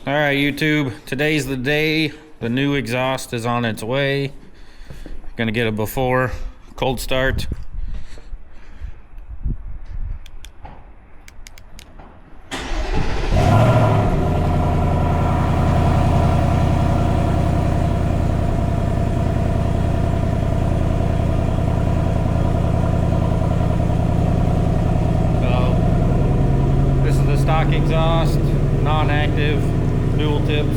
All right, YouTube, today's the day. The new exhaust is on its way. Gonna get it before cold start. This is the stock exhaust, non-active, dual tips.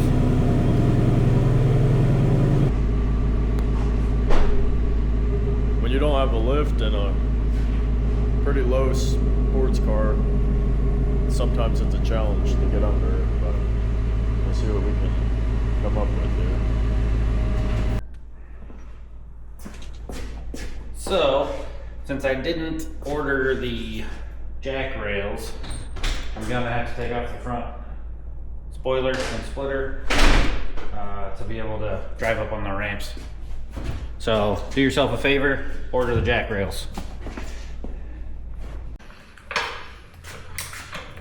When you don't have a lift in a pretty low sports car, sometimes it's a challenge to get under it, but we'll see what we can come up with here. So, since I didn't order the jack rails, I'm gonna have to take off the front spoiler and splitter to be able to drive up on the ramps. So do yourself a favor, order the jack rails.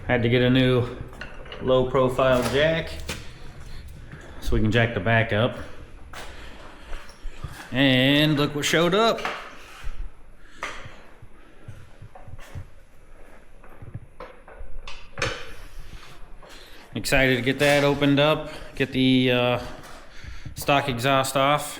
Had to get a new low profile jack so we can jack the back up. And look what showed up. Excited to get that opened up, get the stock exhaust off.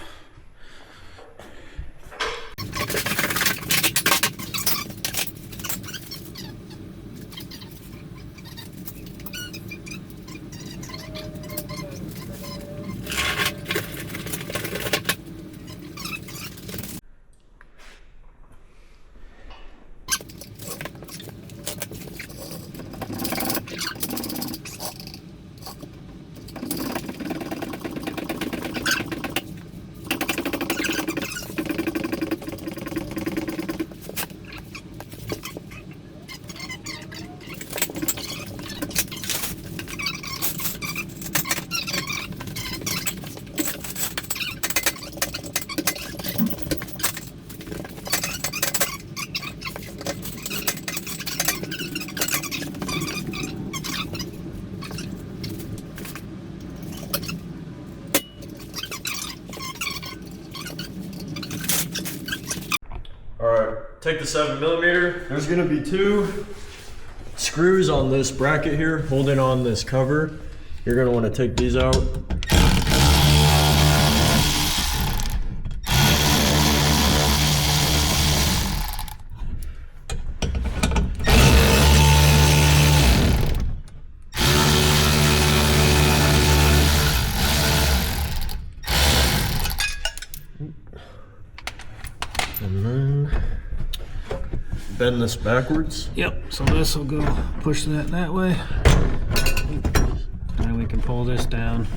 Alright, take the 7mm. There's gonna be 2 screws on this bracket here holding on this cover. You're gonna want to take these out. And then bend this backwards. Yep, so this will go push that way. And then we can pull this down.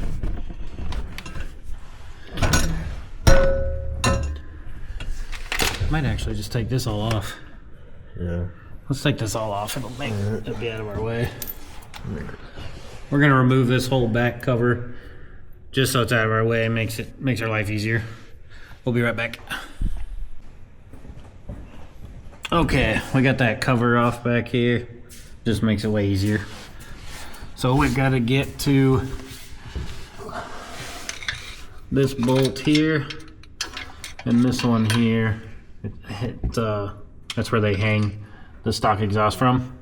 Might actually just take this all off. Yeah. Let's take this all off. It'll make it be out of our way. We're gonna remove this whole back cover just so it's out of our way. It makes our life easier. We'll be right back. Okay, we got that cover off back here. Just makes it way easier. So we gotta get to this bolt here and this one here. That's where they hang the stock exhaust from.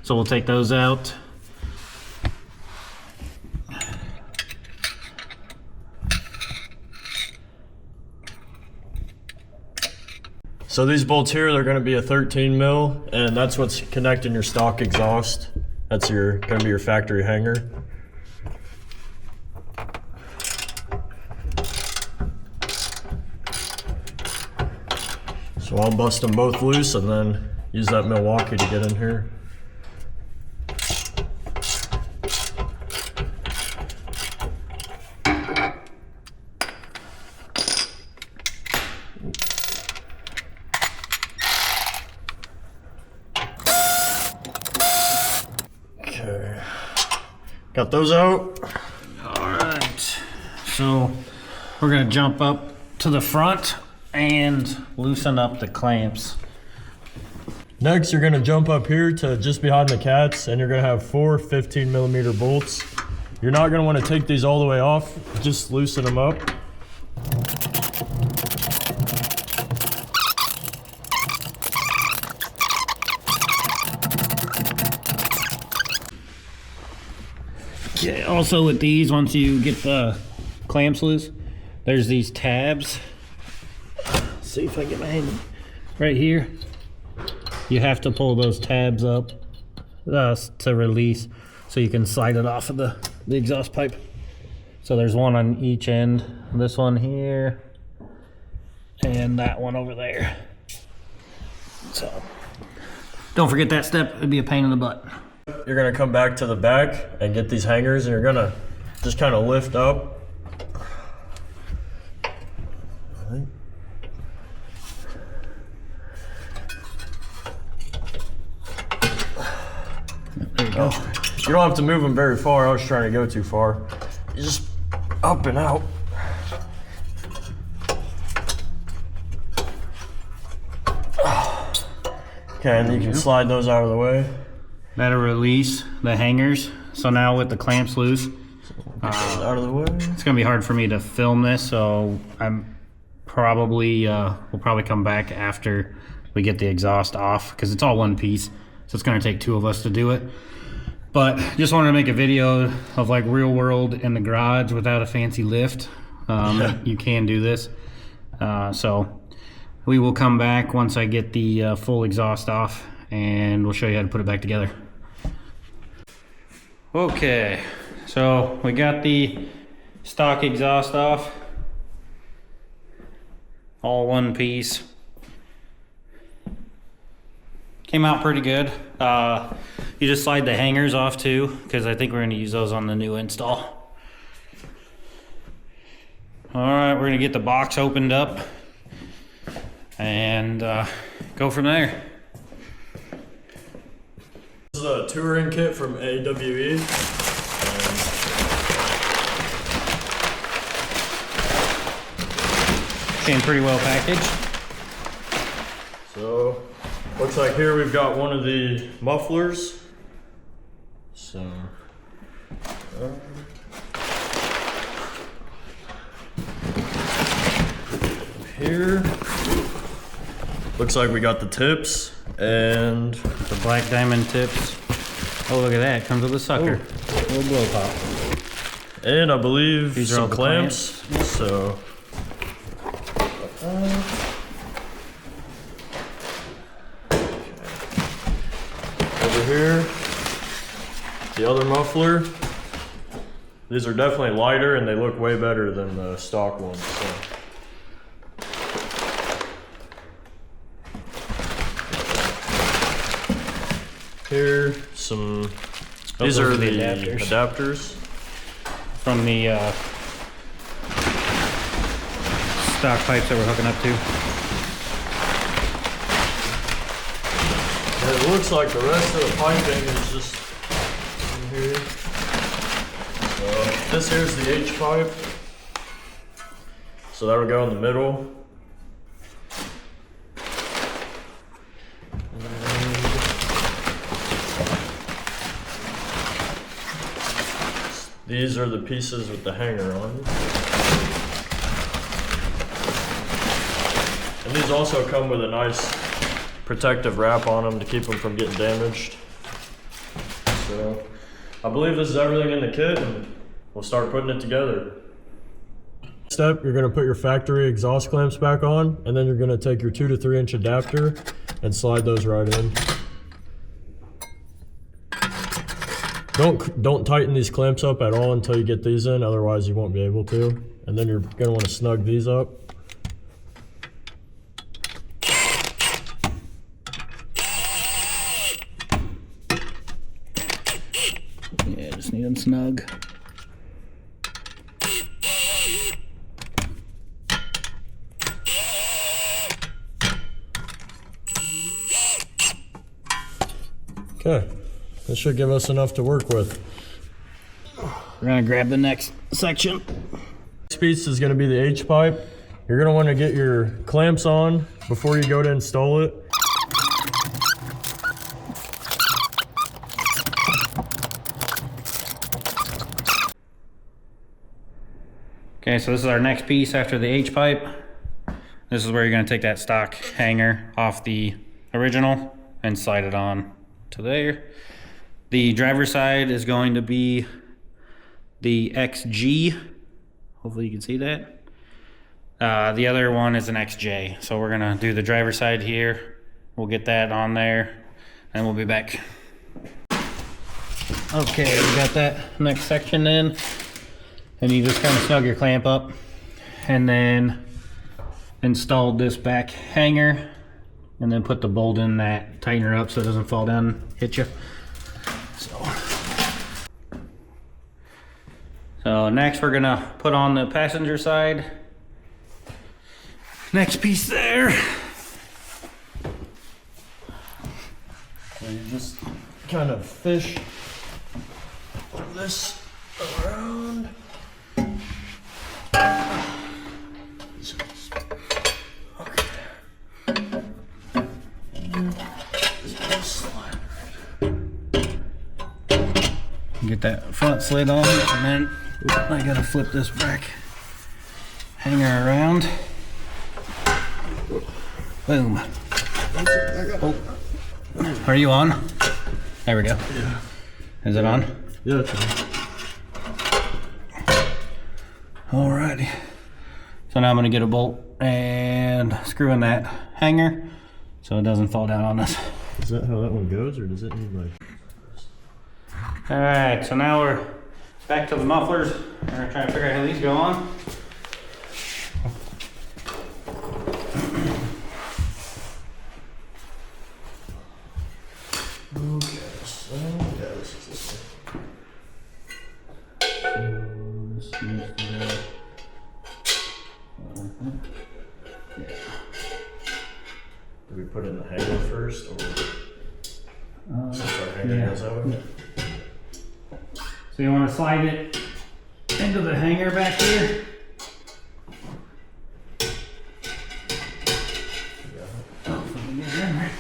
So we'll take those out. So these bolts here, they're gonna be a 13mm, and that's what's connecting your stock exhaust. That's gonna be your factory hanger. So I'll bust them both loose and then use that Milwaukee to get in here. Okay, got those out. All right, so we're gonna jump up to the front and loosen up the clamps. Next, you're gonna jump up here to just behind the cats, and you're gonna have 4 15mm bolts. You're not gonna wanna take these all the way off, just loosen them up. Okay, also with these, once you get the clamps loose, there's these tabs. Let's see if I get my hand right here. You have to pull those tabs up to release, so you can slide it off of the exhaust pipe. So there's one on each end. This one here, and that one over there. So don't forget that step, it'd be a pain in the butt. You're gonna come back to the back and get these hangers, and you're gonna just kind of lift up. Right. There you go. You don't have to move them very far. I was trying to go too far. You just up and out. Okay, and then you can slide those out of the way. That'll release the hangers. So now with the clamps loose, Out of the way. it's gonna be hard for me to film this, so I'm probably we'll probably come back after we get the exhaust off, because it's all one piece, so it's gonna take two of us to do it. But just wanted to make a video of like real world in the garage without a fancy lift. You can do this, so we will come back once I get the full exhaust off, and we'll show you how to put it back together. Okay, so we got the stock exhaust off, all one piece. Came out pretty good. You just slide the hangers off too, because I think we're going to use those on the new install. All right, we're going to get the box opened up and go from there. This is a touring kit from AWE. Came pretty well packaged. So, looks like here we've got one of the mufflers. So, here, looks like we got the tips and The black diamond tips. Oh, look at that. Comes with a sucker. Little blow pop. I believe These are all some the clamps. So, over here, the other muffler. These are definitely lighter and they look way better than the stock ones. So. Here, some. These are the adapters From the stock pipes that we're hooking up to. And it looks like the rest of the piping is just in here. So this here's the H pipe. So that would go in the middle. These are the pieces with the hanger on. And these also come with a nice protective wrap on them to keep them from getting damaged. So I believe this is everything in the kit, and we'll start putting it together. Step, you're gonna put your factory exhaust clamps back on, and then you're gonna take your 2 to 3 inch adapter and slide those right in. Don't tighten these clamps up at all until you get these in, otherwise you won't be able to. And then you're gonna wanna snug these up. Yeah, just need them snug. Okay, this should give us enough to work with. We're gonna grab the next section. Next piece is gonna be the H pipe. You're gonna wanna get your clamps on before you go to install it. Okay, so this is our next piece after the H-pipe. This is where you're gonna take that stock hanger off the original and slide it on to there. The driver's side is going to be the XG. Hopefully you can see that. The other one is an XJ. So we're gonna do the driver's side here. We'll get that on there and we'll be back. Okay, we got that next section in. And you just kind of snug your clamp up and then install this back hanger and then put the bolt in that, tighten her up so it doesn't fall down and hit you. So next we're gonna put on the passenger side. Next piece there. So you just kind of fish this around. Get that front slid on and then I gotta flip this back hanger around. Boom. Oh. Are you on? There we go. Yeah. Is it on? Yeah, it's on. Alrighty. So now I'm gonna get a bolt and screw in that hanger so it doesn't fall down on us. Is that how that one goes, or does it need like... Alright, so now we're back to the mufflers. We're gonna try to figure out how these go on. Okay, so yeah, this is this one. This needs to go. Yeah. Do we put it in the hanger first, or since our hanger yeah. goes out? So you want to slide it into the hanger back here. Oh, let me get in there.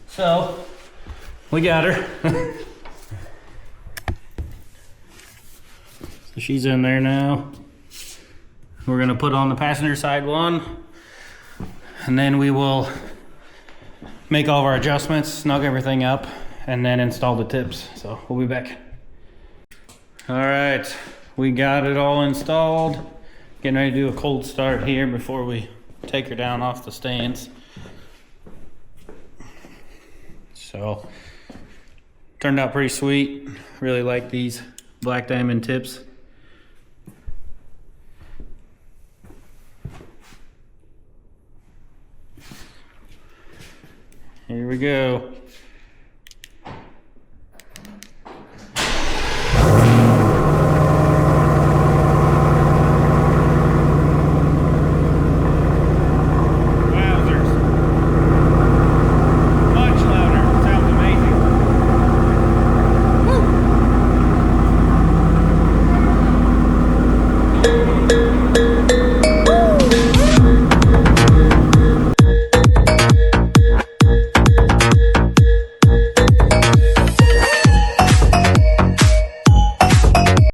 So, we got her. So she's in there now. We're gonna put on the passenger side one, and then we will make all of our adjustments, snug everything up, and then install the tips. So we'll be back. All right, we got it all installed. Getting ready to do a cold start here before we take her down off the stands. So, turned out pretty sweet. Really like these black diamond tips. Here we go.